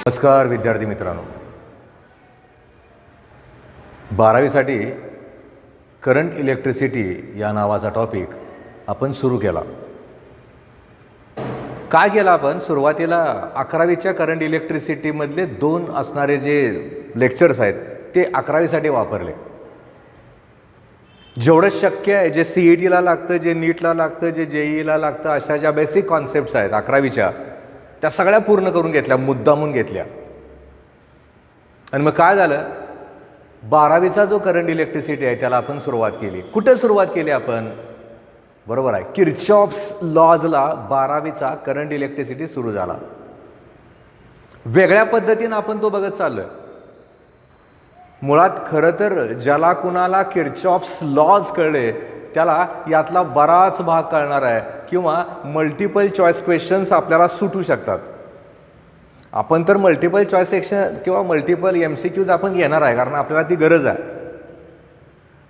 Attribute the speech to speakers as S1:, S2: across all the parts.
S1: नमस्कार विद्यार्थी मित्रांनो, 12वीसाठी करंट इलेक्ट्रिसिटी या नावाचा टॉपिक आपण सुरू केला. काय केलं आपण? सुरुवातीला 11वीच्या करंट इलेक्ट्रिसिटीमधले 2 असणारे जे लेक्चर्स आहेत ते 11वीसाठी वापरले. जेवढं शक्य आहे, जे CETला लागतं, जे नीटला लागतं, जे JEEला लागतं, अशा ज्या बेसिक कॉन्सेप्ट्स आहेत 11वीच्या, त्या सगळ्या पूर्ण करून घेतल्या, मुद्दामून घेतल्या. आणि मग काय झालं, 12वीचा जो करंट इलेक्ट्रिसिटी आहे त्याला आपण सुरुवात केली. कुठं सुरुवात केली आपण? बरोबर आहे, किर्चॉफ्स लॉजला 12वीचा करंट इलेक्ट्रिसिटी सुरू झाला. वेगळ्या पद्धतीनं आपण तो बघत चाललोय. मुळात खरं तर ज्याला कुणाला किर्चॉफ्स लॉज कळले त्याला यातला बराच भाग कळणार आहे, किंवा मल्टिपल चॉईस क्वेश्चन्स आपल्याला सुटू शकतात. आपण तर मल्टिपल चॉईस सेक्शन किंवा मल्टिपल MCQs आपण घेणार आहे, कारण आपल्याला ती गरज आहे.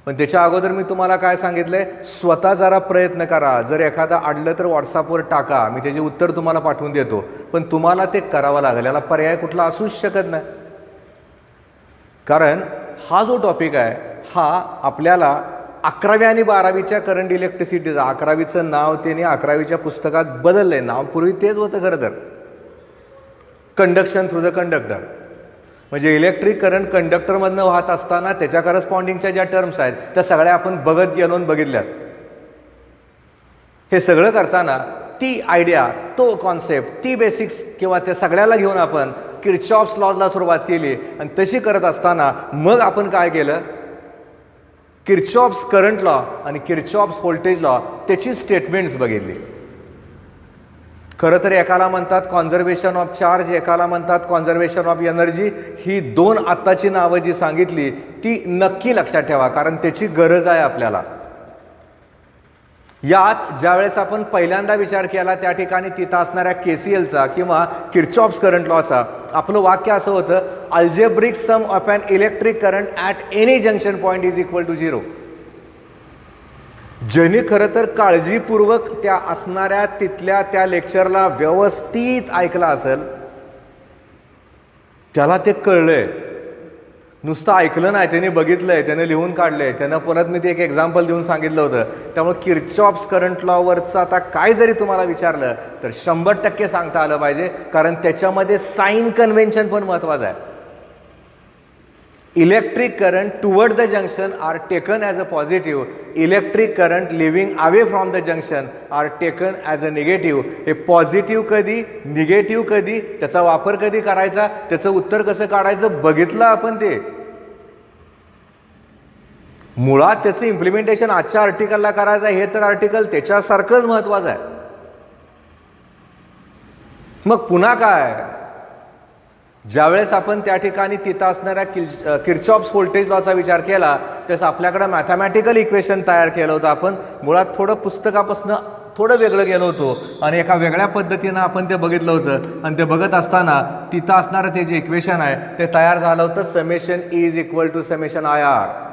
S1: पण त्याच्या अगोदर मी तुम्हाला काय सांगितलंय, स्वतः जरा प्रयत्न करा. जर एखादा अडलं तर व्हॉट्सअपवर टाका, मी त्याचे उत्तर तुम्हाला पाठवून देतो. पण तुम्हाला ते करावं लागेल, याला पर्याय कुठला असूच शकत नाही. कारण हा जो टॉपिक आहे हा आपल्याला 11वी आणि 12वीच्या करंट इलेक्ट्रिसिटीचा, 11वीचं नाव त्याने 11वीच्या पुस्तकात बदललंय. नाव पूर्वी तेच होतं खरं तर, कंडक्शन थ्रू द कंडक्टर. म्हणजे इलेक्ट्रिक करंट कंडक्टरमधनं वाहत असताना त्याच्या करस्पॉन्डिंगच्या ज्या टर्म्स आहेत त्या सगळ्या आपण बघत गेलो आणि बघितल्यात. हे सगळं करताना ती आयडिया, तो कॉन्सेप्ट, ती बेसिक्स किंवा त्या सगळ्याला घेऊन आपण किर्चॉफ्स लॉजला सुरुवात केली. आणि तशी करत असताना मग आपण काय केलं, किर्चॉफ्स करंट लॉ आणि किर्चॉफ्स व्होल्टेज लॉ त्याची स्टेटमेंट्स बघितली. खरं तर एकाला म्हणतात कॉन्झर्वेशन ऑफ चार्ज, एकाला म्हणतात कॉन्झर्वेशन ऑफ एनर्जी. ही 2 आत्ताची नावं जी सांगितली ती नक्की लक्षात ठेवा, कारण त्याची गरज आहे आपल्याला. यात ज्यावेळेस आपण पहिल्यांदा विचार केला त्या ठिकाणी तिथं असणाऱ्या KCLचा किंवा किर्चॉफ्स करंट लॉचा आपलं वाक्य असं होतं, algebraic sum of an electric current at any junction point is equal to 0. ज्यांनी खरं तर काळजीपूर्वक त्या असणाऱ्या तिथल्या त्या लेक्चरला व्यवस्थित ऐकला असेल त्याला ते कळलंय. नुसतं ऐकलं नाही, त्याने बघितलंय, त्याने लिहून काढलंय, त्यानं परत मी ते एक एक्झाम्पल देऊन सांगितलं होतं. त्यामुळे किर्चॉफ्स करंट लॉवरचं आता काय जरी तुम्हाला विचारलं तर 100% सांगता आलं पाहिजे, कारण त्याच्यामध्ये साइन कन्व्हेन्शन पण महत्त्वाचं आहे. Electric current toward the junction are taken as a positive, electric current leaving away from the junction are taken as a negative. हे पॉझिटिव्ह कधी, निगेटिव्ह कधी, त्याचा वापर कधी करायचा, त्याचं उत्तर कसं काढायचं बघितलं आपण. ते मुळात त्याचं इम्प्लिमेंटेशन आजच्या आर्टिकलला करायचं आहे, हे तर आर्टिकल त्याच्यासारखंच महत्त्वाचं आहे. मग पुन्हा काय, ज्यावेळेस आपण त्या ठिकाणी तिथं असणाऱ्या किर्चॉफ्स व्होल्टेज लॉचा विचार केला त्यास आपल्याकडे मॅथमॅटिकल इक्वेशन तयार केलं होतं. आपण मुळात थोडं पुस्तकापासून थोडं वेगळं गेलो होतो आणि एका वेगळ्या पद्धतीनं आपण ते बघितलं होतं. आणि ते बघत असताना तिथं असणारं ते जे इक्वेशन आहे ते तयार झालं होतं, summation is equal to summation IR.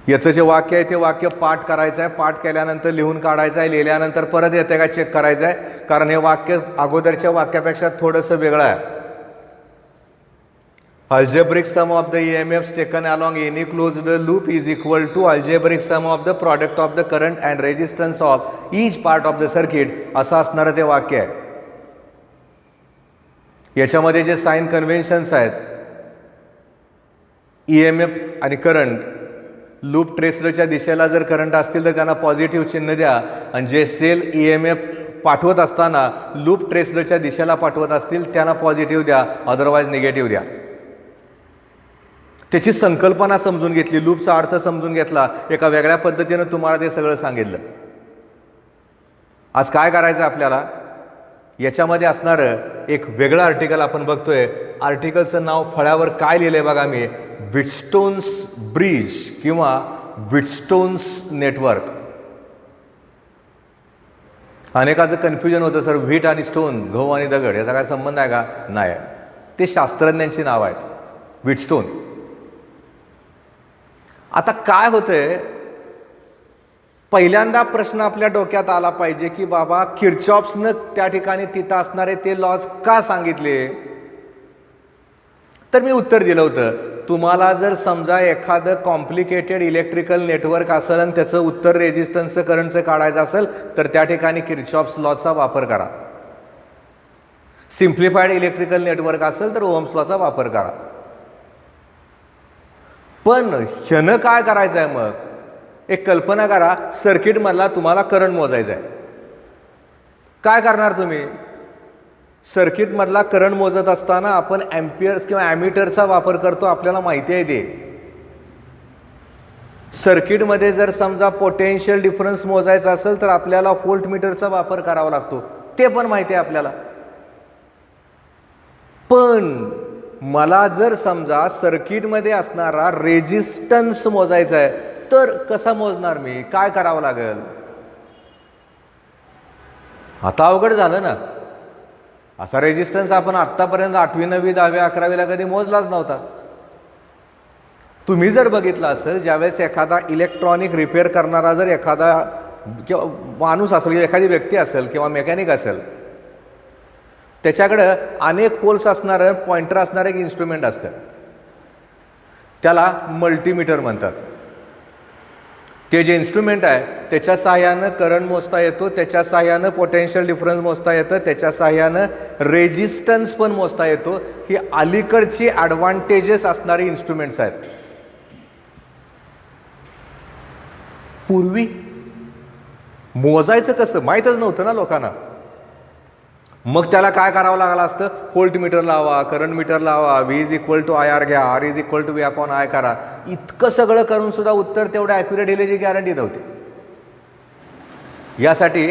S1: याचं जे वाक्य आहे ते वाक्य पाठ करायचं आहे, पाठ केल्यानंतर लिहून काढायचं आहे, लिहिल्यानंतर परत येते का चेक करायचं आहे, कारण हे वाक्य अगोदरच्या वाक्यापेक्षा थोडंसं वेगळं आहे. Algebraic sum of the EMFs taken along any closed loop is equal to algebraic sum of the product of the current and resistance of each part of the circuit, असं असणारं ते वाक्य आहे. याच्यामध्ये जे साइन कन्व्हेन्शन्स आहेत, EMF आणि current, loop ट्रेसरच्या दिशेला जर करंट असतील तर त्यांना पॉझिटिव्ह चिन्ह द्या, आणि जे सेल EMF पाठवत असताना लूप ट्रेसरच्या दिशेला पाठवत असतील त्यांना पॉझिटिव्ह द्या, अदरवाईज निगेटिव्ह द्या. त्याची संकल्पना समजून घेतली, लूपचा अर्थ समजून घेतला, एका वेगळ्या पद्धतीनं तुम्हाला ते सगळं सांगितलं. आज काय करायचं आपल्याला, याच्यामध्ये असणारं एक वेगळं आर्टिकल आपण बघतोय. आर्टिकलचं नाव फळ्यावर काय लिहिलंय बघा मी, व्हिटस्टोन्स ब्रिज किंवा व्हिटस्टोन्स नेटवर्क. अनेकाचं कन्फ्युजन होतं, सर व्हीट आणि स्टोन, गहू आणि दगड याचा काय संबंध आहे का? नाही, ते शास्त्रज्ञांची नाव आहेत, व्हिटस्टोन. आता काय होतंय, पहिल्यांदा प्रश्न आपल्या डोक्यात आला पाहिजे की बाबा किर्चॉफ्सनं त्या ठिकाणी तिथं असणारे ते लॉज का सांगितले. तर मी उत्तर दिलं होतं, तुम्हाला जर समजा एखादं कॉम्प्लिकेटेड इलेक्ट्रिकल नेटवर्क असेल आणि त्याचं उत्तर रेजिस्टन्सचं करंटचं काढायचं असेल तर त्या ठिकाणी किर्चॉफ्स लॉचा वापर करा. सिम्प्लिफाईड इलेक्ट्रिकल नेटवर्क असेल तर ओहम्स लॉचा वापर करा. पण ह्यानं काय करायचं आहे मग, एक कल्पना करा, सर्किटमधला तुम्हाला करंट मोजायचा आहे. काय करणार तुम्ही, सर्किटमधला करंट मोजत असताना आपण अँपियर्स किंवा ॲमीटरचा वापर करतो, आपल्याला माहिती आहे ते. सर्किटमध्ये जर समजा पोटेन्शियल डिफरन्स मोजायचा असेल तर आपल्याला व्होल्टमीटरचा वापर करावा लागतो, ते पण माहिती आहे आपल्याला. पण मला जर समजा सर्किटमध्ये असणारा रेजिस्टन्स मोजायचा आहे तर कसा मोजणार मी, काय करावं लागेल. आता अवघड झालं ना. असा रेजिस्टन्स आपण आत्तापर्यंत 8वी 9वी 10वी 11वीला कधी मोजलाच नव्हता. तुम्ही जर बघितलं असेल, ज्यावेळेस एखादा इलेक्ट्रॉनिक रिपेअर करणारा जर एखादा किंवा माणूस असेल किंवा एखादी व्यक्ती असेल किंवा मेकॅनिक असेल, त्याच्याकडं अनेक होल्स असणारं पॉइंटर असणारं एक इन्स्ट्रुमेंट असतं, त्याला मल्टीमीटर म्हणतात. ते जे इन्स्ट्रुमेंट आहे त्याच्या साहाय्यानं करंट मोजता येतो, त्याच्या साहाय्यानं पोटेन्शियल डिफरन्स मोजता येतं, त्याच्या साहाय्यानं रेजिस्टन्स पण मोजता येतो. ही अलीकडची ॲडव्हान्टेजेस असणारी इन्स्ट्रुमेंट्स आहेत. पूर्वी मोजायचं कसं माहीतच नव्हतं ना लोकांना. मग त्याला काय करावं लागलं असतं, व्होल्ट मीटर लावा, करंट मीटर लावा, V = IR घ्या, R = V/I करा. इतकं सगळं करून सुद्धा उत्तर तेवढं ॲक्युरेट येण्याची गॅरंटी नव्हती. यासाठी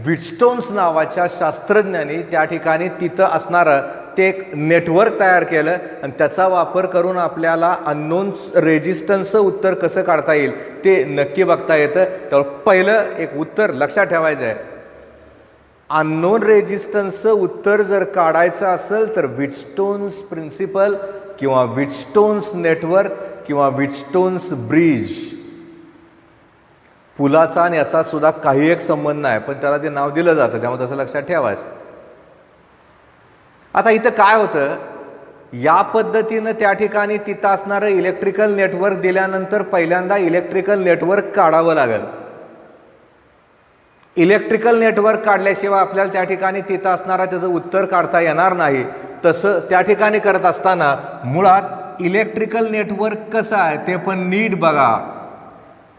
S1: व्हिटस्टोन्स नावाच्या शास्त्रज्ञांनी त्या ठिकाणी तिथं असणारं ते एक नेटवर्क तयार केलं आणि त्याचा वापर करून आपल्याला अननोन रेजिस्टन्सचं उत्तर कसं काढता येईल ते नक्की बघता येतं. तर पहिलं एक उत्तर लक्षात ठेवायचं आहे, अननोन रेजिस्टन्सचं उत्तर जर काढायचं असेल तर व्हिटस्टोन्स प्रिन्सिपल किंवा व्हिटस्टोन्स नेटवर्क किंवा व्हिटस्टोन्स ब्रिज. पुलाचा आणि याचा सुद्धा काही एक संबंध नाही, पण त्याला ते नाव दिलं जातं, त्यामुळे तसं लक्षात ठेवायचं. आता इथं काय होतं, या पद्धतीनं त्या ठिकाणी तिथं असणारं इलेक्ट्रिकल नेटवर्क दिल्यानंतर पहिल्यांदा इलेक्ट्रिकल नेटवर्क काढावं लागेल. इलेक्ट्रिकल नेटवर्क काढल्याशिवाय आपल्याला त्या ठिकाणी तिथं असणारा त्याचं उत्तर काढता येणार नाही. तसं त्या ठिकाणी करत असताना मुळात इलेक्ट्रिकल नेटवर्क कसं आहे ते पण नीट बघा.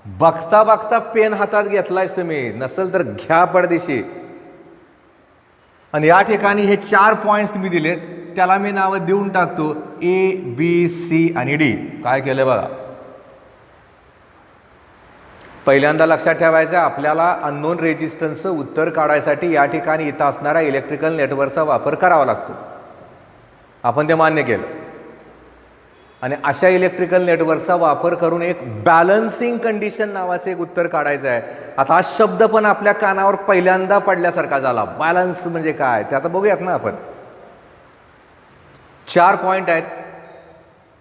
S1: बघता बघता पेन हातात घेतलायच तुम्ही, नसेल तर घ्या पडदेशी. आणि या ठिकाणी हे 4 पॉईंट्स मी दिलेत, त्याला मी नावं देऊन टाकतो A, B, C आणि D. काय केलं बघा. पहिल्यांदा लक्षात ठेवायचं, आपल्याला अननोन रेजिस्टन्सचं उत्तर काढायसाठी या ठिकाणी इथं असणारा इलेक्ट्रिकल नेटवर्कचा वापर करावा लागतो. आपण ते मान्य केलं. आणि अशा इलेक्ट्रिकल नेटवर्कचा वापर करून एक बॅलन्सिंग कंडिशन नावाचं एक उत्तर काढायचं आहे. आता हा शब्द पण आपल्या कानावर पहिल्यांदा पडल्यासारखा झाला. बॅलन्स म्हणजे काय ते आता बघूयात ना आपण. 4 पॉईंट आहेत,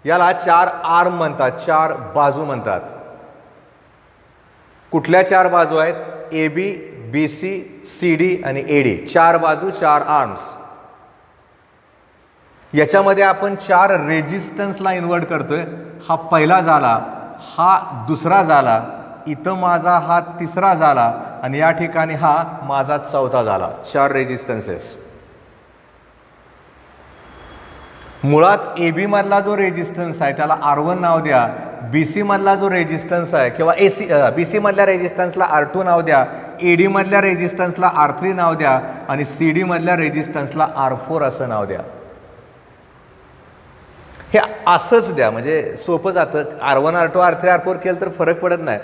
S1: याला 4 आर्म म्हणतात, 4 बाजू म्हणतात. कुठल्या 4 बाजू आहेत, AB, BC, CD आणि AD. 4 बाजू, 4 आर्म्स. याच्यामध्ये आपण 4 रेजिस्टन्सला इन्व्हर्ट करतोय. हा पहिला झाला, हा दुसरा झाला, इथं माझा हा तिसरा झाला आणि या ठिकाणी हा माझा चौथा झाला. 4 रेजिस्टन्सेस. मुळात AB मधला जो रेजिस्टन्स आहे त्याला R1 नाव द्या, BC मधला जो रेजिस्टन्स आहे किंवा BC मधल्या रेजिस्टन्सला R2 नाव द्या, AD मधल्या रेजिस्टन्सला R3 नाव द्या आणि CD मधल्या रेजिस्टन्सला R4 असं नाव द्या. हे असंच द्या म्हणजे सोपं जातं. R1, R2, R3, R4 केलं तर फरक पडत नाही,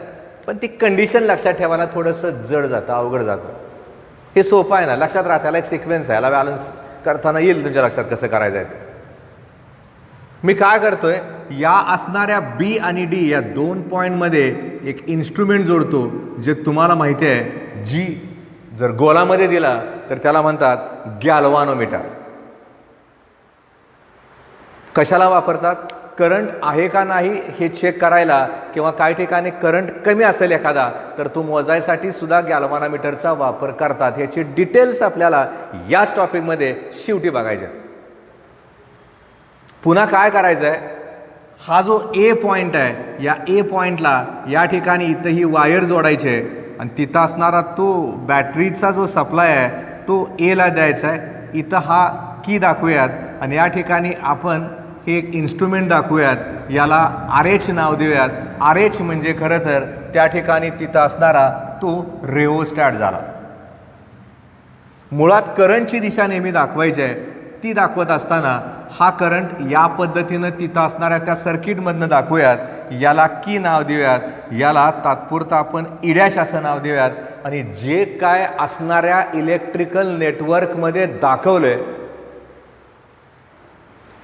S1: पण ती कंडिशन लक्षात ठेवायला थोडंसं जड जातं, अवघड जातं. हे सोपं आहे ना, लक्षात राहतं. याला एक सिक्वेन्स आहे, याला बॅलन्स करताना येईल तुमच्या लक्षात कसं करायचं आहे. मी काय करतोय, या असणाऱ्या B आणि D या 2 पॉईंटमध्ये एक इन्स्ट्रुमेंट जोडतो जे तुम्हाला माहिती आहे, जी जर गोलामध्ये दिला तर त्याला म्हणतात गॅल्व्हानोमीटर. कशाला वापरतात, करंट आहे का नाही हे चेक करायला किंवा काही ठिकाणी करंट कमी असेल एखादा तर तो मोजायसाठी सुद्धा गॅल्व्हॅनोमीटरचा वापर करतात. ह्याची डिटेल्स आपल्याला याच टॉपिकमध्ये शेवटी बघायचे. पुन्हा काय करायचं आहे, हा जो ए पॉईंट आहे या ए पॉईंटला या ठिकाणी इथं ही वायर जोडायची आहे आणि तिथं असणारा तो बॅटरीचा जो सप्लाय आहे तो एला द्यायचा आहे. इथं हा की दाखवूयात आणि या ठिकाणी आपण हे एक इन्स्ट्रुमेंट दाखवूयात, याला RH नाव देऊयात. RH म्हणजे खरं तर त्या ठिकाणी तिथं असणारा तो रेओस्टॅट झाला. मुळात करंटची दिशा नेहमी दाखवायची आहे, ती दाखवत असताना हा करंट या पद्धतीनं तिथं असणाऱ्या त्या सर्किटमधनं दाखवूयात. याला की नाव देऊयात, याला तात्पुरतं आपण E' असं नाव देऊयात आणि जे काय असणाऱ्या इलेक्ट्रिकल नेटवर्कमध्ये दाखवलंय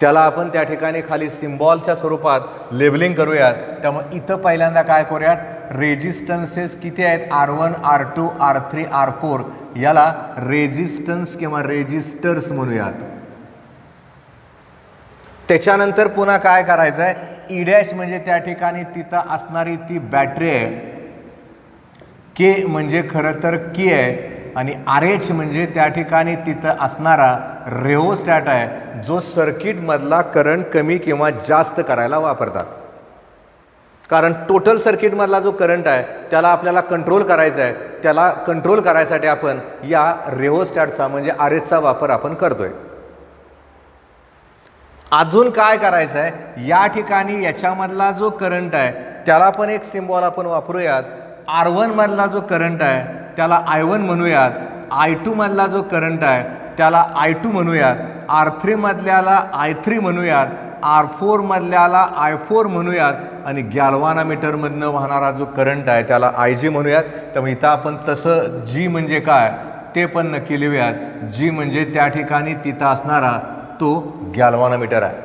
S1: त्याला आपण त्या ठिकाणी खाली सिम्बॉलच्या स्वरूपात लेबलिंग करूयात. त्यामुळे इथं पहिल्यांदा काय करूयात, रेजिस्टन्सेस किती आहेत, R1 R2 R3 R4 याला रेजिस्टन्स किंवा रेजिस्टर्स म्हणूयात. त्याच्यानंतर पुन्हा काय करायचं आहे, E' म्हणजे त्या ठिकाणी तिथं असणारी ती बॅटरी आहे, के म्हणजे खरं तर की आहे आणि RH म्हणजे त्या ठिकाणी तिथं असणारा रेओस्टॅट आहे जो सर्किटमधला करंट कमी किंवा जास्त करायला वापरतात. कारण टोटल सर्किटमधला जो करंट आहे त्याला आपल्याला कंट्रोल करायचा आहे. त्याला कंट्रोल करायसाठी आपण या रेओस्टॅटचा म्हणजे RHचा वापर आपण करतोय. अजून काय करायचं आहे, या ठिकाणी याच्यामधला जो करंट आहे त्याला पण एक सिम्बॉल आपण वापरूयात. R1 मधला जो करंट आहे त्याला I1 म्हणूयात, I2 मधला जो करंट आहे त्याला I2 म्हणूयात, R3 मधल्याला I3 म्हणूयात, R4 मधल्याला I4 म्हणूयात आणि गॅल्व्हॅनोमीटरमधनं वाहणारा जो करंट आहे त्याला IG म्हणूयात. त्यामुळे इथं आपण तसं G म्हणजे काय ते पण नक्की लिहूयात. G म्हणजे त्या ठिकाणी तिथं असणारा तो गॅल्व्हॅनोमीटर आहे.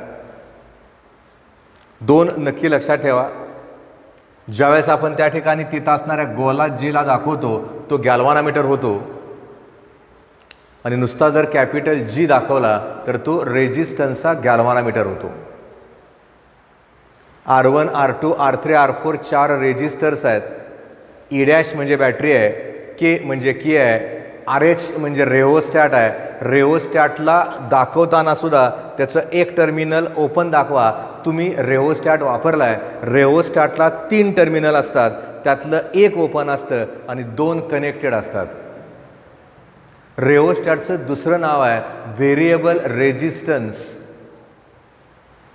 S1: दोन नक्की लक्षात ठेवा, ज्यावेळेस आपण त्या ठिकाणी तिथं असणाऱ्या गोला Gला दाखवतो तो गॅल्व्हॅनोमीटर होतो आणि नुसता जर कॅपिटल G दाखवला तर तो रेजिस्टन्सचा गॅल्व्हॅनोमीटर होतो. R1 R2 R3 R4 4 resistors आहेत. E' म्हणजे बॅटरी आहे, के म्हणजे की आहे, RH म्हणजे रेओस्टॅट आहे. रेओस्टॅटला दाखवताना सुद्धा त्याचं एक टर्मिनल ओपन दाखवा. तुम्ही रेओस्टॅट वापरला आहे, रेओस्टॅटला 3 टर्मिनल असतात, त्यातलं एक ओपन असतं आणि 2 कनेक्टेड असतात. रेओस्टॅटचं दुसरं नाव आहे व्हेरिएबल रेजिस्टन्स.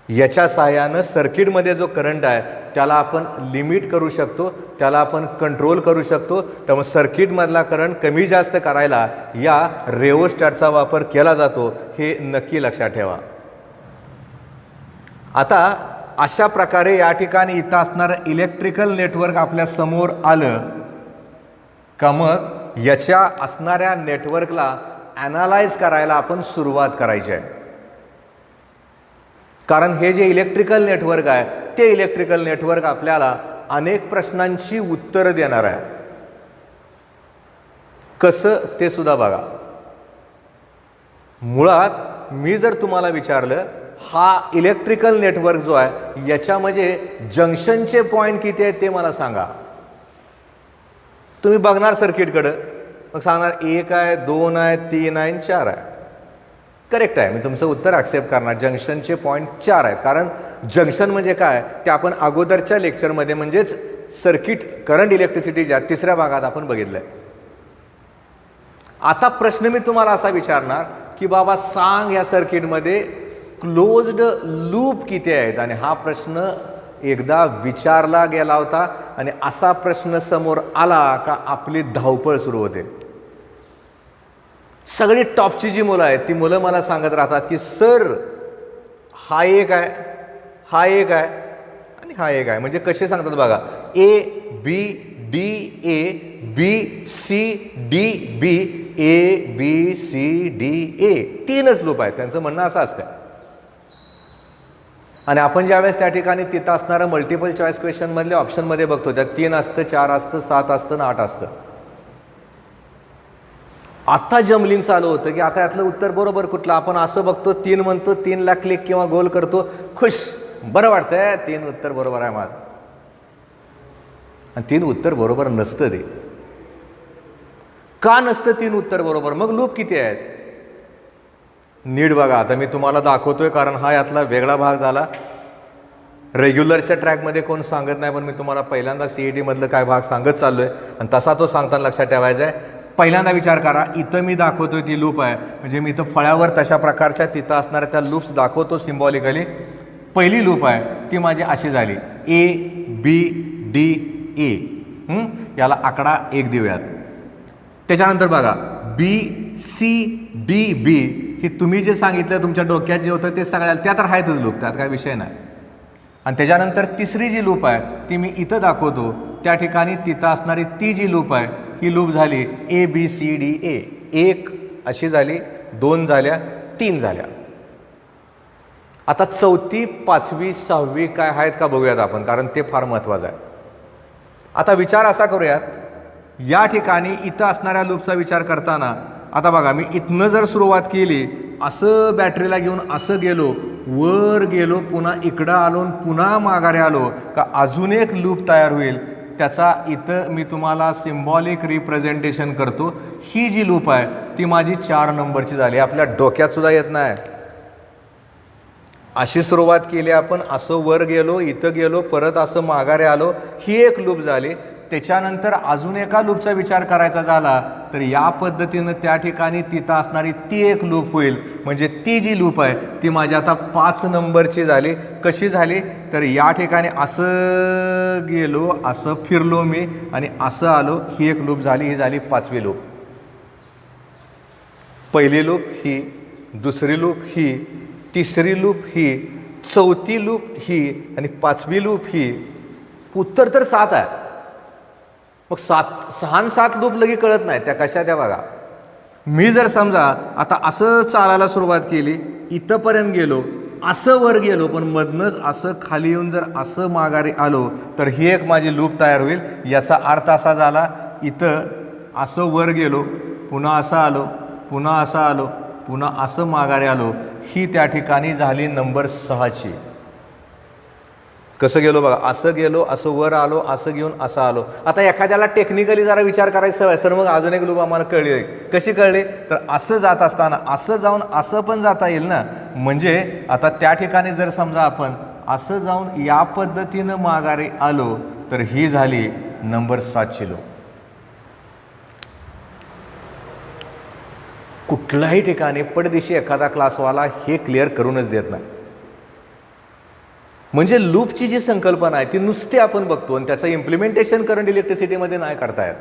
S1: याच्या सहाय्यानं सर्किटमध्ये जो करंट आहे त्याला आपण लिमिट करू शकतो, त्याला आपण कंट्रोल करू शकतो. त्यामुळे सर्किटमधला करंट कमी जास्त करायला या रेओस्टॅटचा वापर केला जातो, हे नक्की लक्षात ठेवा. आता अशा प्रकारे या ठिकाणी इथं असणारं इलेक्ट्रिकल नेटवर्क आपल्या समोर आलं का मग याच्या असणाऱ्या नेटवर्कला ॲनालाइज करायला आपण सुरुवात करायची आहे. कारण हे जे इलेक्ट्रिकल नेटवर्क आहे ते इलेक्ट्रिकल नेटवर्क आपल्याला अनेक प्रश्नांची उत्तरं देणार आहे. कसं ते सुद्धा बघा. मुळात मी जर तुम्हाला विचारलं हा इलेक्ट्रिकल नेटवर्क जो आहे याच्यामध्ये जंक्शनचे पॉईंट किती आहेत ते मला सांगा. तुम्ही बघणार सर्किटकडं, मग सांगणार 1 आहे, 2 आहे, 3 आहे, 4 आहे. करेक्ट आहे, मी तुमचं उत्तर ॲक्सेप्ट करणार. जंक्शनचे पॉईंट 4 आहेत. कारण जंक्शन म्हणजे काय ते आपण अगोदरच्या लेक्चरमध्ये म्हणजेच सर्किट करंट इलेक्ट्रिसिटीच्या 3ऱ्या भागात आपण बघितलंय. आता प्रश्न मी तुम्हाला असा विचारणार की बाबा सांग या सर्किटमध्ये क्लोज्ड लूप किती आहेत. आणि हा प्रश्न एकदा विचारला गेला होता आणि असा प्रश्न समोर आला का आपली धावपळ सुरू होते. सगळी टॉपची जी मुलं आहेत ती मुलं मला सांगत राहतात की सर हा एक आहे, हा एक आहे आणि हा एक आहे. म्हणजे कसे सांगतात बघा, ABDA BCDB ABCDA 3च लूप आहेत. त्यांचं म्हणणं असं असतं. आणि आपण ज्यावेळेस त्या ठिकाणी तिथं असणारं मल्टिपल चॉईस क्वेश्चनमधले ऑप्शनमध्ये बघतो त्यात 3 असतं, 4 असतं, 7 असतं आणि 8 असतं. आता जमलिंग्स आलं होतं की आता यातलं उत्तर बरोबर कुठलं. आपण असं बघतो 3 म्हणतो, 3ला क्लिक किंवा गोल करतो, खुश बरं वाटतंय 3 उत्तर बरोबर आहे माझं, आणि 3 उत्तर बरोबर नसतं. ते का नसतं 3 उत्तर बरोबर? मग लूप किती आहेत नीट बघा. आता मी तुम्हाला दाखवतोय कारण हा यातला वेगळा भाग झाला. रेग्युलरच्या ट्रॅकमध्ये कोण सांगत नाही, पण मी तुम्हाला पहिल्यांदा CET मधलं काय भाग सांगत चाललोय आणि तसा तो सांगताना लक्षात ठेवायचा आहे. पहिल्यांदा विचार करा, इथं मी दाखवतोय ती लूप आहे, म्हणजे मी इथं फळ्यावर तशा प्रकारच्या तिथं असणाऱ्या त्या लूप्स दाखवतो सिम्बॉलिकली. पहिली लूप आहे ती माझी अशी झाली ABDA. याला आकडा 1 देऊयात. त्याच्यानंतर बघा BCDB, ही तुम्ही जे सांगितलं तुमच्या डोक्यात जे होतं ते सगळ्या त्या तर आहेतच लूप, त्यात काय विषय नाही. आणि त्याच्यानंतर तिसरी जी लूप आहे ती मी इथं दाखवतो, त्या ठिकाणी तिथं असणारी ती जी लूप आहे ही लूप झाली ABCDA. 1 अशी झाली, 2 झाल्या, 3 झाल्या. आता 4थी 5वी 6वी काय आहेत का बघूयात आपण, कारण ते फार महत्त्वाचं आहे. आता विचार असा करूयात, या ठिकाणी इथं असणाऱ्या लूपचा विचार करताना आता बघा, मी इथनं जर सुरुवात केली, असं बॅटरीला घेऊन असं गेलो, वर गेलो, पुन्हा इकडं आलो, पुन्हा माघारी आलो का अजून एक लूप तयार होईल. त्याचा इथं मी तुम्हाला सिम्बॉलिक रिप्रेझेंटेशन करतो. ही जी लूप आहे ती माझी 4 नंबरची झाली. आपल्या डोक्यात सुद्धा येत नाही. अशी सुरुवात केली आपण, असं वर गेलो, इथं गेलो, परत असं माघारी आलो, ही एक लूप झाली. त्याच्यानंतर अजून एका लूपचा विचार करायचा झाला तर या पद्धतीनं त्या ठिकाणी तिथं असणारी ती एक लूप होईल. म्हणजे ती जी लूप आहे ती माझी आता 5 नंबरची झाली. कशी झाली तर या ठिकाणी असं गेलो, असं फिरलो मी आणि असं आलो, ही एक लूप झाली. ही झाली 5वी लूप. पहिली लूप ही, दुसरी लूप ही, तिसरी लूप ही, 4थी लूप ही आणि 5वी लूप ही. उत्तर तर 7 आहे. मग 6 आणि 7 लूप लगी कळत नाही त्या कशा त्या बघा. मी जर समजा आता असं चालायला सुरुवात केली, इथंपर्यंत गेलो, असं वर गेलो, पण मधनंच असं खाली येऊन जर असं माघारी आलो तर ही एक माझी लूप तयार होईल. याचा अर्थ असा झाला, इथं असं वर गेलो, पुन्हा असं आलो, पुन्हा असं आलो, पुन्हा असं माघारी आलो, ही त्या ठिकाणी झाली नंबर 6ची. कसं गेलो बघा, असं गेलो, असं वर आलो, असं घेऊन असं आलो. आता एखाद्याला टेक्निकली जरा विचार करायचा आहे सर, मग अजून एक लूप आम्हाला कळली. कशी कळली तर असं जात असताना असं जाऊन असं पण जाता येईल ना. म्हणजे आता त्या ठिकाणी जर समजा आपण असं जाऊन या पद्धतीनं माघारी आलो तर ही झाली नंबर 7ची लूप. कुठल्याही ठिकाणी पडदिशी एखादा क्लासवाला हे क्लिअर करूनच देत नाही. म्हणजे लूपची जी संकल्पना आहे ती नुसती आपण बघतो आणि त्याचं इम्प्लिमेंटेशन करंट इलेक्ट्रिसिटीमध्ये नाही करता येत.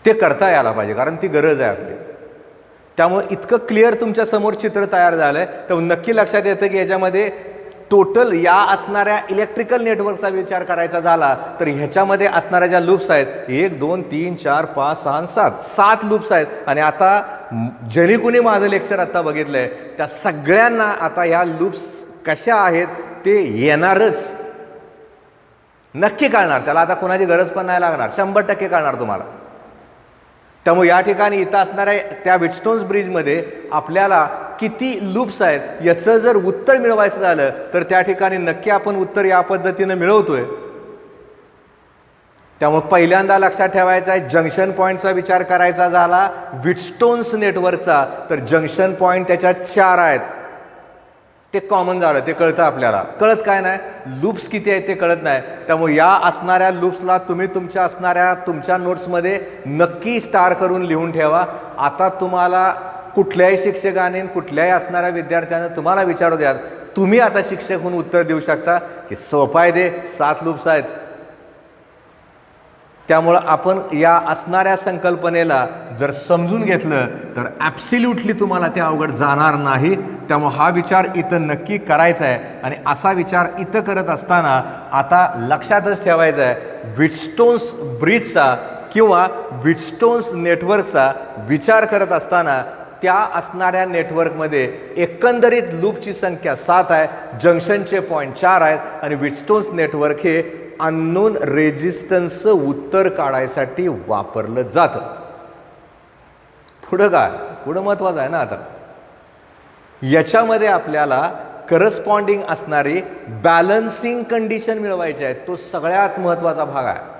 S1: ते करता यायला पाहिजे, कारण ती गरज आहे आपली. त्यामुळे इतकं क्लिअर तुमच्या समोर चित्र तयार झालंय तर नक्की लक्षात येतं की याच्यामध्ये टोटल या असणाऱ्या इलेक्ट्रिकल नेटवर्कचा विचार करायचा झाला तर ह्याच्यामध्ये असणाऱ्या ज्या लूप्स आहेत 1 2 3 4 5 6 7 लूप्स आहेत. आणि आता ज्यांनी कुणी माझं लेक्चर आता बघितलंय त्या सगळ्यांना आता ह्या लूप्स कशा आहेत ते येणारच, नक्की कळणार. त्याला आता कोणाची गरज पण नाही लागणार, 100% कळणार तुम्हाला. त्यामुळे या ठिकाणी इथं असणाऱ्या त्या व्हीटस्टोन्स ब्रिजमध्ये आपल्याला किती लूप्स आहेत याचं जर उत्तर मिळवायचं झालं तर त्या ठिकाणी नक्की आपण उत्तर या पद्धतीनं मिळवतोय. त्यामुळे पहिल्यांदा लक्षात ठेवायचा आहे, जंक्शन पॉईंटचा विचार करायचा झाला व्हीटस्टोन्स नेटवर्कचा तर जंक्शन पॉईंट त्याच्यात 4 आहेत. ते कॉमन झालं, ते कळतं आपल्याला. कळत काय नाही, लूप्स किती आहेत ते कळत नाही. त्यामुळे या असणाऱ्या लूप्सला तुम्ही तुमच्या नोट्समध्ये नक्की स्टार करून लिहून ठेवा. आता तुम्हाला कुठल्याही शिक्षकाने कुठल्याही असणाऱ्या विद्यार्थ्यानं तुम्हाला विचारू द्या, तुम्ही आता शिक्षक होऊन उत्तर देऊ शकता की सोपं आहे, ते 7 लूप्स आहेत. त्यामुळं आपण या असणाऱ्या संकल्पनेला जर समजून घेतलं तर ॲब्सल्युटली तुम्हाला ते अवघड जाणार नाही. त्यामुळे हा विचार इथं नक्की करायचा आहे. आणि असा विचार इथं करत असताना आता लक्षातच ठेवायचा आहे, व्हीटस्टोन्स ब्रिजचा किंवा व्हीटस्टोन्स नेटवर्कचा विचार करत असताना त्या असणाऱ्या नेटवर्कमध्ये एकंदरीत लूपची संख्या 7 आहे, जंक्शनचे पॉईंट 4 आहेत आणि व्हीटस्टोन्स नेटवर्क हे अननोन रेजिस्टन्सचं उत्तर काढायसाठी वापरलं जातं. पुढं काय, पुढं महत्त्वाचं आहे ना. आता याच्यामध्ये आपल्याला करस्पॉन्डिंग असणारी बॅलन्सिंग कंडिशन मिळवायची आहे. तो सगळ्यात महत्त्वाचा भाग आहे.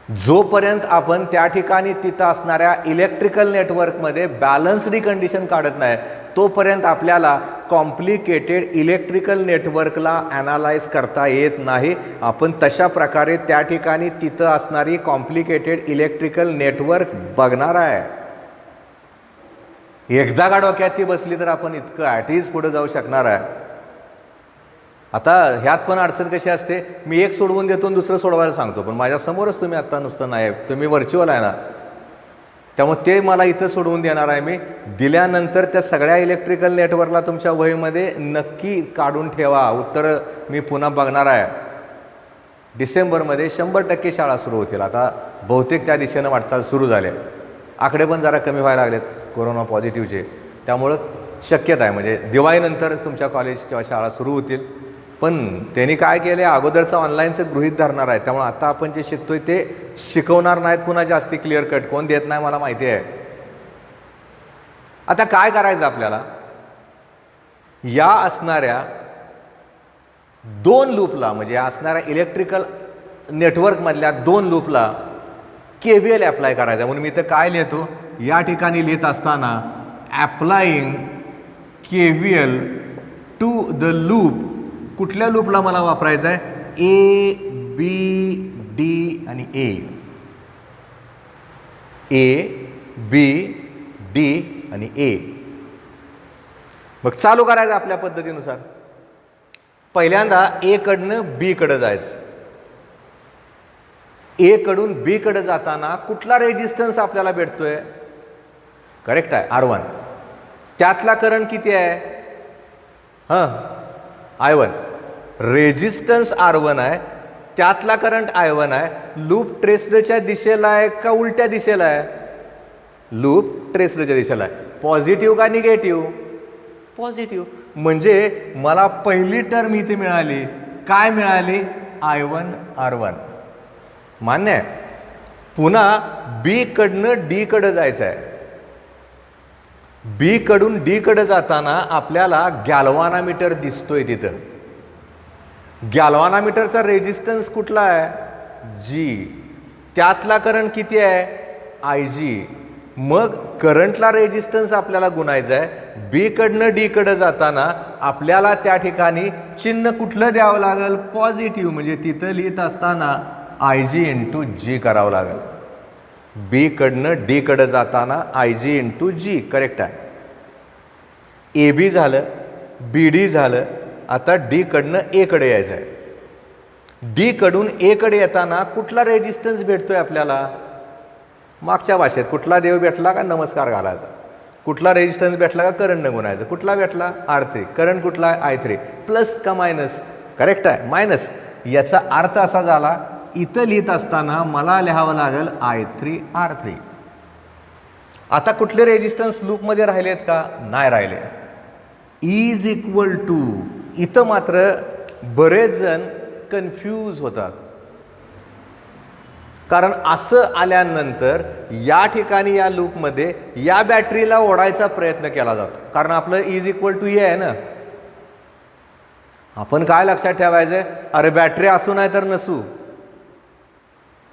S1: जोपर्यंत आपण त्या ठिकाणी तिथं असणाऱ्या इलेक्ट्रिकल नेटवर्कमध्ये बॅलन्स्ड कंडिशन काढत नाही तोपर्यंत आपल्याला कॉम्प्लिकेटेड इलेक्ट्रिकल नेटवर्कला ॲनालाइज करता येत नाही. आपण तशा प्रकारे त्या ठिकाणी तिथं असणारी कॉम्प्लिकेटेड इलेक्ट्रिकल नेटवर्क बघणार आहे. एकदा का डोक्यात ती बसली तर आपण इतकं ॲटलीस्ट पुढे जाऊ शकणार आहे. आता ह्यात पण अडचण कशी असते, मी एक सोडवून देतो आणि दुसरं सोडवायला सांगतो, पण माझ्यासमोरच तुम्ही आत्ता नुसतं नाही, तुम्ही व्हर्च्युअल आहे ना, त्यामुळे ते मला इथं सोडवून देणार आहे. मी दिल्यानंतर त्या सगळ्या इलेक्ट्रिकल नेटवर्कला तुमच्या वहीमध्ये नक्की काढून ठेवा. उत्तरं मी पुन्हा बघणार आहे. डिसेंबरमध्ये 100% शाळा सुरू होतील. आता बहुतेक त्या दिशेनं वाटचाल सुरू झाले. आकडे पण जरा कमी व्हायला लागलेत कोरोना पॉझिटिव्हचे, त्यामुळं शक्यता आहे म्हणजे दिवाळीनंतर तुमच्या कॉलेज किंवा शाळा सुरू होतील. पण त्यांनी काय केले, अगोदरचं ऑनलाईनचं गृहीत धरणार आहे. त्यामुळे आता आपण जे शिकतोय ते शिकवणार नाहीत पुन्हा जास्ती क्लिअर कट. कोण देत नाही मला माहिती आहे. आता काय करायचं आपल्याला, या असणाऱ्या 2 लूपला म्हणजे या असणाऱ्या इलेक्ट्रिकल नेटवर्कमधल्या 2 लूपला KVL ॲप्लाय करायचा. म्हणून मी इथं काय लिहितो, या ठिकाणी लिहित असताना ॲप्लाइंग KVL टू द लूप. कुठल्या लूपला मला वापरायचं आहे, A, B, D आणि A, B, D आणि A. मग चालू करायचं आपल्या पद्धतीनुसार. पहिल्यांदा A कडनं B कडे जायचं. A कडून B कडे जाताना कुठला रेजिस्टन्स आपल्याला भेटतोय, करेक्ट आहे R1. त्यातला करंट किती आहे, I1. रेजिस्टन्स R1 आहे, त्यातला करंट I1 आहे. लूप ट्रेसडच्या दिशेला आहे का उलट्या दिशेला आहे, लूप ट्रेसडच्या दिशेला आहे. पॉझिटिव्ह का निगेटिव्ह, पॉझिटिव्ह. म्हणजे मला पहिली टर्म इथे मिळाली, काय मिळाली, I1 R1. मान्य आहे. पुन्हा B कडनं D कडे जायचं आहे. B कडून D कडे जाताना आपल्याला गॅल्व्हानोमीटर दिसतोय तिथं. गॅल्व्हानोमीटरचा रेजिस्टन्स कुठला आहे, G. त्यातला करंट किती आहे, IG. मग करंटला रेजिस्टन्स आपल्याला गुणायचा आहे. B कडनं D कडे जाताना आपल्याला त्या ठिकाणी चिन्ह कुठलं द्यावं लागेल, पॉझिटिव्ह. म्हणजे तिथं लिहित असताना IG इंटू G करावं लागेल. B कडनं D कडे जाताना IG इंटू G, करेक्ट आहे. AB झालं, BD झालं. आता D कडनं A कडे यायचं आहे. D कडून A कडे येताना कुठला रेजिस्टन्स भेटतोय आपल्याला, मागच्या भाषेत कुठला देव भेटला का नमस्कार घालायचा, कुठला रेजिस्टन्स भेटला का करंट न गुणायचं, कुठला भेटला R3. करंट कुठला आहे, I3. प्लस का मायनस, करेक्ट आहे, मायनस. याचा अर्थ असा झाला, इथं लिहित असताना मला लिहावं लागेल I3 R3. आता कुठले रेजिस्टन्स लूपमध्ये राहिलेत का, नाही राहिले. इज इक्वल टू, इथं मात्र बरेच जण कन्फ्यूज होतात. कारण असं आल्यानंतर या ठिकाणी या लूपमध्ये या बॅटरीला ओढायचा प्रयत्न केला जातो. कारण आपलं इज इक्वल टू आहे ना. आपण काय लक्षात ठेवायचं, अरे बॅटरी असू नाही तर नसू,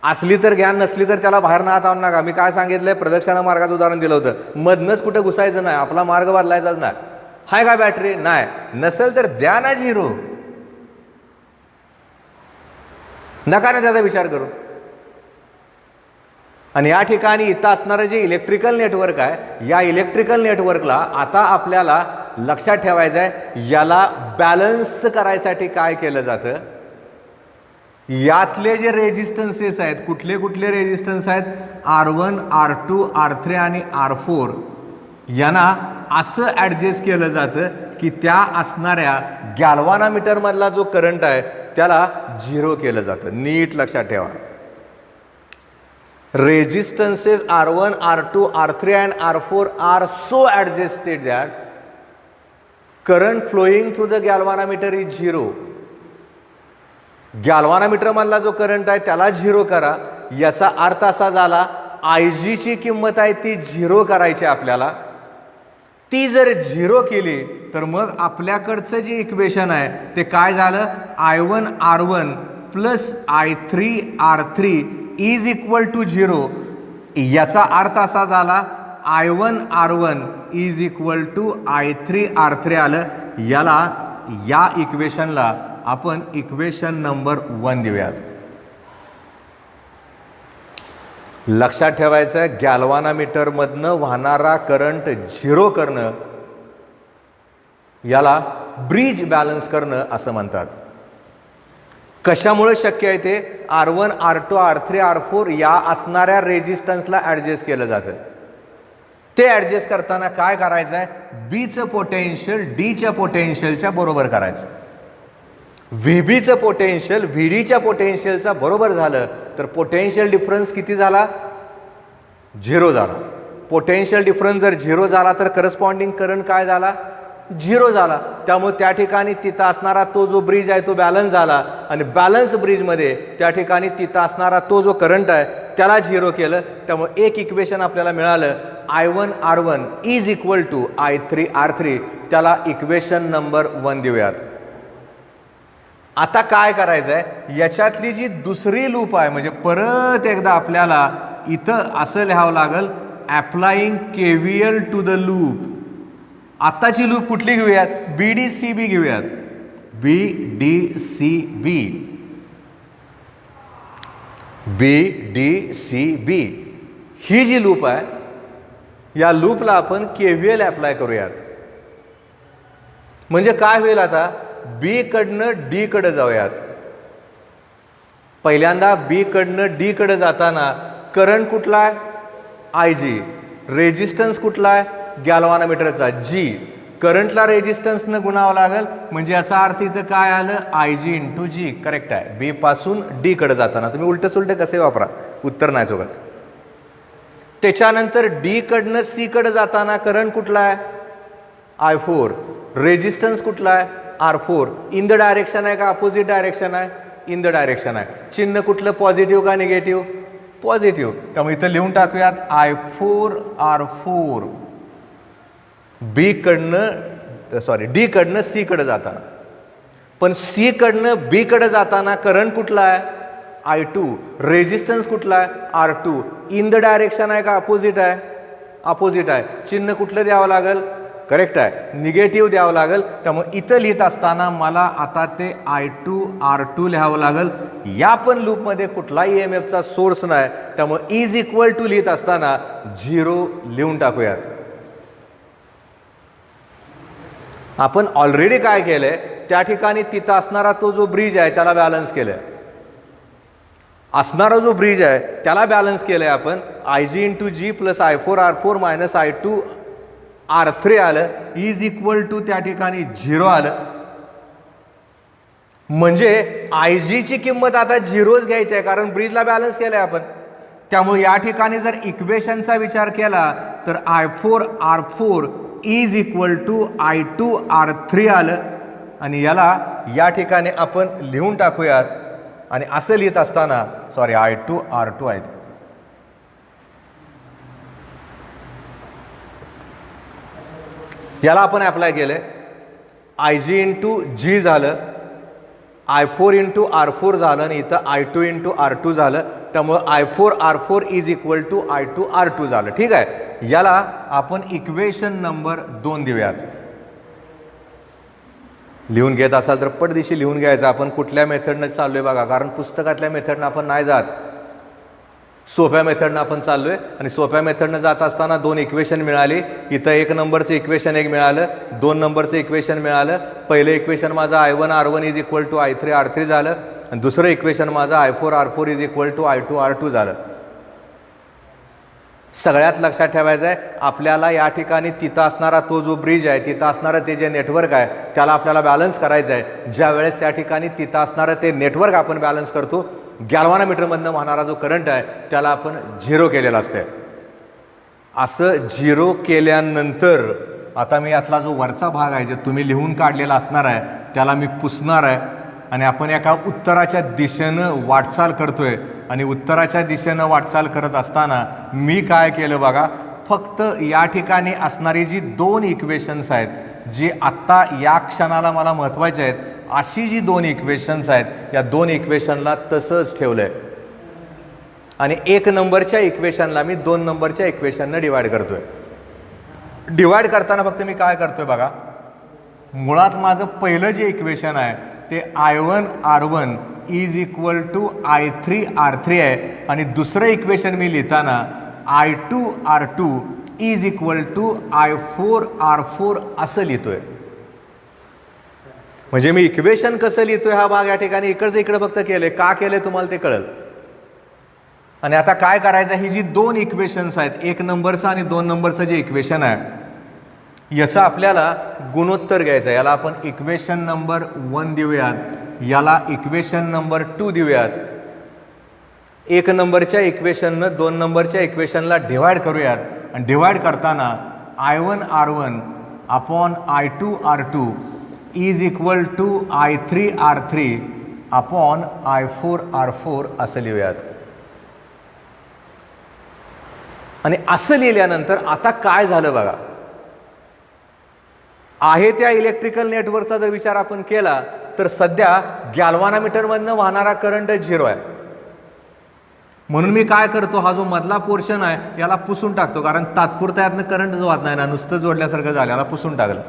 S1: असली तर ज्ञान, नसली तर त्याला बाहेर ना आणू नका. मी काय सांगितलंय, प्रदक्षिणा मार्गाचं उदाहरण दिलं होतं. मधनच कुठं घुसायचं नाही, आपला मार्ग बदलायचाच नाही. हाय का बॅटरी, नाही, नसेल तर द्या ना 0. नका ना त्याचा विचार करू. आणि या ठिकाणी इथं असणारं जे इलेक्ट्रिकल नेटवर्क आहे, या इलेक्ट्रिकल नेटवर्कला आता आपल्याला लक्षात ठेवायचं आहे, याला बॅलन्स करायसाठी काय केलं जातं, यातले जे रेजिस्टन्सेस आहेत, कुठले कुठले रेजिस्टन्स आहेत, R1, R2, R3 आणि R4, यांना असं ॲडजस्ट केलं जातं की त्या असणाऱ्या गॅल्व्हानोमीटरमधला जो करंट आहे त्याला 0 केलं जातं. नीट लक्षात ठेवा. रेजिस्टन्सेस R1, R2, R3 and R4 are so adjusted that current flowing through the galvanometer is 0. गॅल्व्हानोमीटर मधला जो करंट आहे त्याला 0 करा. याचा अर्थ असा झाला, IG ची किंमत आहे ती 0 करायची आपल्याला. ती जर 0 केली तर मग आपल्याकडचं जे इक्वेशन आहे ते काय झालं, I1R1 plus I3R3 is equal to 0. याचा अर्थ असा झाला I1R1 is equal to I3R3 आलं. या इक्वेशनला आपण इक्वेशन नंबर 1 देऊयात. लक्षात ठेवायचं आहे, गॅल्व्हॅनोमीटरमधनं वाहणारा करंट 0 करणं याला ब्रिज बॅलन्स करणं असं म्हणतात. कशामुळे शक्य आहे ते, R1 R2 R3 R4 या असणाऱ्या रेजिस्टन्सला ॲडजस्ट केलं जातं. ते ॲडजस्ट करताना काय करायचं आहे, बीचं पोटेन्शियल डीच्या पोटेन्शियलच्या बरोबर करायचं. व्हीबीचं पोटेन्शियल व्हीडीच्या पोटेन्शियलचा बरोबर झालं तर पोटेन्शियल डिफरन्स किती झाला, 0 झाला. पोटेन्शियल डिफरन्स जर 0 झाला तर करस्पॉन्डिंग करंट काय झाला, 0 झाला. त्यामुळे त्या ठिकाणी तिथं असणारा तो जो ब्रिज आहे तो बॅलन्स झाला आणि बॅलन्स ब्रिजमध्ये त्या ठिकाणी तिथं असणारा तो जो करंट आहे त्याला 0 केलं. त्यामुळे एक इक्वेशन आपल्याला मिळालं, I1R1 is equal to I3R3. त्याला इक्वेशन नंबर 1 देऊयात. आता काय करायचं आहे, याच्यातली जी दुसरी लूप आहे म्हणजे परत एकदा आपल्याला इथं असं लिहावं लागेल, applying KVL to the loop. आताची लूप कुठली घेऊयात, BDCB घेऊयात. BDCB ही जी लूप आहे या लूपला आपण KVL अप्लाय करूयात. म्हणजे काय होईल, आता बी कडनं डी कडे जाऊयात. पहिल्यांदा बी कडनं डी कडे जाताना करंट कुठला आहे, IG. रेजिस्टन्स कुठला आहे, गॅल्व्हॅनोमीटरचा G. करंटला रेजिस्टन्सनं गुणावं लागेल म्हणजे याचा अर्थ इथं काय आलं, IG इंटू G. करेक्ट आहे. बी पासून डी कडे जाताना तुम्ही उलट सुलट कसे वापरा, उत्तर नाही चुकत. त्याच्यानंतर डी कडनं सी कडे जाताना करंट कुठला आहे, I4. रेजिस्टन्स कुठला आहे, R4. इन द डायरेक्शन आहे का अपोजिट डायरेक्शन आहे, इन द डायरेक्शन आहे. चिन्ह कुठलं, पॉझिटिव्ह का निगेटिव्ह, पॉझिटिव्ह. त्यामुळे इथं लिहून टाकूयात I4R4 डी कडनं सी कडे जाताना. पण सी कडनं बी कडे जाताना करंट कुठला आहे, I2. रेजिस्टन्स कुठला आहे, R2. इन द डायरेक्शन आहे का अपोजिट आहे, अपोजिट आहे. चिन्ह कुठलं द्यावं लागेल, करेक्ट आहे, निगेटिव्ह द्यावं लागेल. त्यामुळे इथं लिहित असताना मला आता ते I2R2 लिहावं लागेल. या पण लूपमध्ये कुठलाही EMFचा सोर्स नाही, त्यामुळे इज इक्वल टू लिहित असताना 0 लिहून टाकूयात. आपण ऑलरेडी काय केलंय, त्या ठिकाणी तिथं असणारा तो जो ब्रिज आहे त्याला बॅलन्स केलंय. असणारा जो ब्रिज आहे त्याला बॅलन्स केलंय आपण. IG into G plus I4R4 minus I2R3 आलं इज इक्वल टू त्या ठिकाणी 0 आलं. म्हणजे IG ची किंमत आता 0च घ्यायची आहे कारण ब्रिजला बॅलन्स केलंय आपण. त्यामुळे या ठिकाणी जर इक्वेशनचा विचार केला तर I4R4 is equal to I2R3 आलं आणि याला या ठिकाणी आपण लिहून टाकूयात. आणि असं लिहित असताना सॉरी I2R2 आहेत. याला आपण अप्लाय केलंय. IG इंटू G झालं, I4 इंटू R4 झालं आणि इथं I2 इंटू R2 झालं. त्यामुळं I4R4 is equal to I2R2 झालं. ठीक आहे. याला आपण इक्वेशन नंबर 2 देऊयात. लिहून घेत असाल तर पटदिशी लिहून घ्यायचं. आपण कुठल्या मेथडनं चाललोय बघा, कारण पुस्तकातल्या मेथडनं आपण नाही जात, सोप्या मेथडनं आपण चाललोय. आणि सोप्या मेथडनं जात असताना 2 इक्वेशन मिळाली. इथं 1 नंबरचं इक्वेशन एक मिळालं, 2 नंबरचं इक्वेशन मिळालं. पहिलं इक्वेशन माझं I1R1 is equal to I3R3 झालं आणि दुसरं इक्वेशन माझं I4R4 is equal to I2R2 झालं. सगळ्यात लक्षात ठेवायचं आहे, आपल्याला या ठिकाणी तिथं असणारा तो जो ब्रिज आहे, तिथं असणारं ते जे नेटवर्क आहे त्याला आपल्याला बॅलन्स करायचं आहे. ज्या वेळेस त्या ठिकाणी तिथं असणारं ते नेटवर्क आपण बॅलन्स करतो, गॅल्व्हॅनोमीटरमधनं वाहणारा जो करंट आहे त्याला आपण 0 केलेला असते. असं 0 केल्यानंतर आता मी यातला जो वरचा भाग आहे जे तुम्ही लिहून काढलेला असणार आहे त्याला मी पुसणार आहे आणि आपण एका उत्तराच्या दिशेनं वाटचाल करतोय. आणि उत्तराच्या दिशेनं वाटचाल करत असताना मी काय केलं बघा, फक्त या ठिकाणी असणारी जी दोन इक्वेशन्स आहेत, जी आत्ता या क्षणाला मला महत्त्वाचे आहेत, अशी जी दोन इक्वेशन्स आहेत, या दोन इक्वेशनला तसंच ठेवलं आहे आणि 1 नंबरच्या इक्वेशनला मी 2 नंबरच्या इक्वेशननं डिवाइड करतोय. डिवाइड करताना फक्त मी काय करतोय बघा, मुळात माझं पहिलं जे इक्वेशन आहे ते I1 R1 is equal to I3 R3 आहे आणि दुसरं इक्वेशन मी लिहिताना I2 R2 is equal to I4 R4 असं लिहितोय. म्हणजे मी इक्वेशन कसं लिहितोय हा भाग या ठिकाणी इकडचं इकडं फक्त केलंय. का केलंय तुम्हाला ते कळेल. आणि आता काय करायचं, ही जी दोन इक्वेशन्स आहेत, 1 नंबरचं आणि 2 नंबरचं जे इक्वेशन आहे, याचं आपल्याला गुणोत्तर घ्यायचं आहे. याला आपण इक्वेशन नंबर 1 देऊयात, याला इक्वेशन नंबर 2 देऊयात. 1 नंबरच्या इक्वेशननं 2 नंबरच्या इक्वेशनला डिवाइड करूयात आणि डिवाइड करताना I1 R1 upon I2 R2 is equal to I3 R3 upon I4 R4 असं लिहूयात. आणि असं लिहिल्यानंतर आता काय झालं बघा, आहे त्या इलेक्ट्रिकल नेटवर्कचा जर विचार आपण केला तर सध्या गॅल्व्हॅनोमीटरमधनं वाहणारा करंट 0 आहे. म्हणून मी काय करतो, हा जो मधला पोर्शन आहे याला पुसून टाकतो, कारण तात्पुरता यातनं करंट जो वाहत नाही ना, नुसतं जोडल्यासारखं झालं, याला पुसून टाकलं.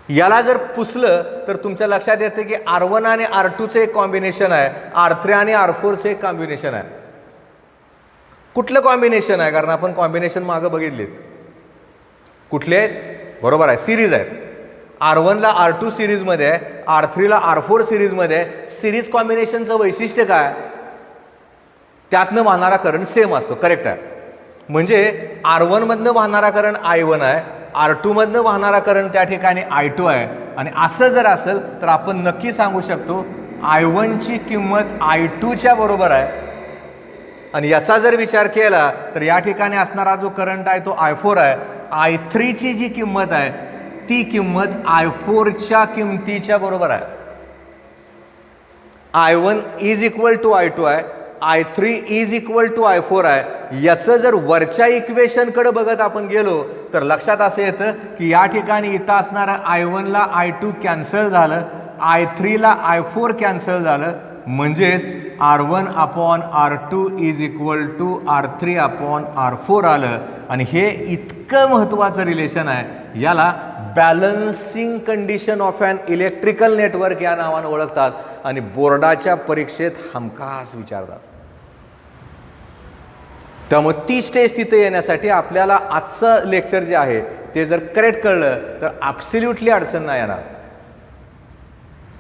S1: याला जर पुसलं तर तुमच्या लक्षात येते की R1 आणि R2चे एक कॉम्बिनेशन आहे, R3 आणि R4चे एक कॉम्बिनेशन आहे. कुठलं कॉम्बिनेशन आहे, कारण आपण कॉम्बिनेशन मागं बघितलीत. कुठले आहेत? बरोबर आहे, सिरीज आहेत. R1ला R2 सिरीजमध्ये आहे, R3ला R4 सिरीजमध्ये आहे. सिरीज कॉम्बिनेशनचं वैशिष्ट्य काय, त्यातनं वाहणारा करंट सेम असतो. करेक्ट आहे. म्हणजे R1 मधनं वाहणारा करंट I1 आहे, R2 मधनं वाहणारा करंट त्या ठिकाणी I2 आहे. आणि असं जर असेल तर आपण नक्की सांगू शकतो I1 ची किंमत I2च्या बरोबर आहे. आणि याचा जर विचार केला तर या ठिकाणी असणारा जो करंट आहे तो I4 आहे. I3 ची जी किंमत आहे ती किंमत I4 च्या किंमतीच्या बरोबर आहे. I1 is equal to I2 आहे, I3 is equal to I4 आहे. याचं जर वरच्या इक्वेशनकडे बघत आपण गेलो तर लक्षात असं येतं की या ठिकाणी इथं असणारा I1 ला I2 कॅन्सल झालं, I3 ला I4 कॅन्सल झालं, म्हणजेच R1 upon R2 is equal to R3 upon R4 आलं. आणि हे इतकं महत्त्वाचं रिलेशन आहे, याला balancing condition of an electrical network या नावानं ओळखतात आणि बोर्डाच्या परीक्षेत हमखास विचारतात. त्यामुळे ती स्टेज तिथे येण्यासाठी आपल्याला आजचं लेक्चर जे आहे ते जर करेक्ट कळलं तर ॲब्सोल्युटली अडचण नाही येणार.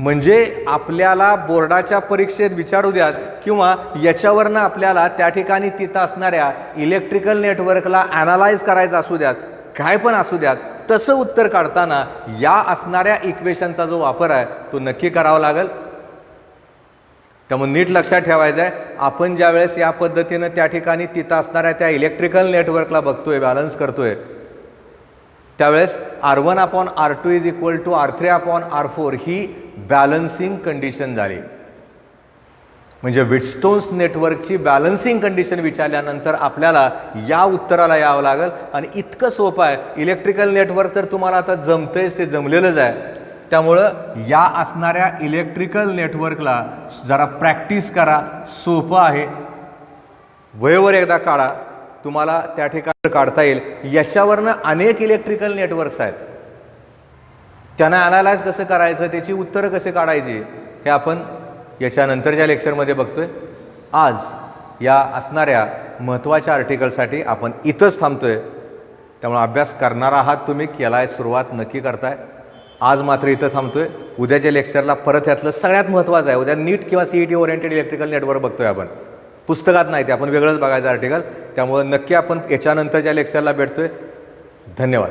S1: म्हणजे आपल्याला बोर्डाच्या परीक्षेत विचारू द्यात किंवा याच्यावरनं आपल्याला त्या ठिकाणी तिथं असणाऱ्या इलेक्ट्रिकल नेटवर्कला ॲनालाइज करायचं असू द्यात, काय पण असू द्यात, तसं उत्तर काढताना या असणाऱ्या इक्वेशनचा जो वापर आहे तो नक्की करावा लागेल. त्यामुळे नीट लक्षात ठेवायचं आहे, आपण ज्या वेळेस या पद्धतीनं त्या ठिकाणी तिथं असणाऱ्या त्या इलेक्ट्रिकल नेटवर्कला बघतोय, बॅलन्स करतोय, त्यावेळेस R1 upon R2 is equal to R3 upon R4 ही बॅलन्सिंग कंडिशन झाली. म्हणजे व्हिटस्टोन्स नेटवर्कची बॅलन्सिंग कंडिशन विचारल्यानंतर आपल्याला या उत्तराला यावं लागेल. आणि इतकं सोपं आहे. इलेक्ट्रिकल नेटवर्क तर तुम्हाला आता जमतंयच, ते जमलेलंच आहे. त्यामुळं या असणाऱ्या इलेक्ट्रिकल नेटवर्कला जरा प्रॅक्टिस करा, सोपं आहे. वयोवर एकदा काढा, तुम्हाला त्या ठिकाणी काढता येईल. याच्यावरनं अनेक इलेक्ट्रिकल नेटवर्क्स आहेत, त्यांना ॲनालाइज कसं करायचं, त्याची उत्तरं कसे काढायची हे आपण याच्यानंतरच्या लेक्चरमध्ये बघतोय. आज या असणाऱ्या महत्त्वाच्या आर्टिकलसाठी आपण इथंच थांबतोय. त्यामुळे अभ्यास करणार आहात तुम्ही, केलाय, सुरुवात नक्की करताय. आज मात्र इथं थांबतोय. उद्याच्या लेक्चरला परत यातलं सगळ्यात महत्त्वाचं आहे, उद्या नीट किंवा CET ओरिएंटेड इलेक्ट्रिकल नेटवर्क बघतोय आपण, पुस्तकात नाही, ते आपण वेगळंच बघायचं आर्टिकल. त्यामुळे नक्की आपण याच्यानंतरच्या लेक्चरला भेटतोय. धन्यवाद.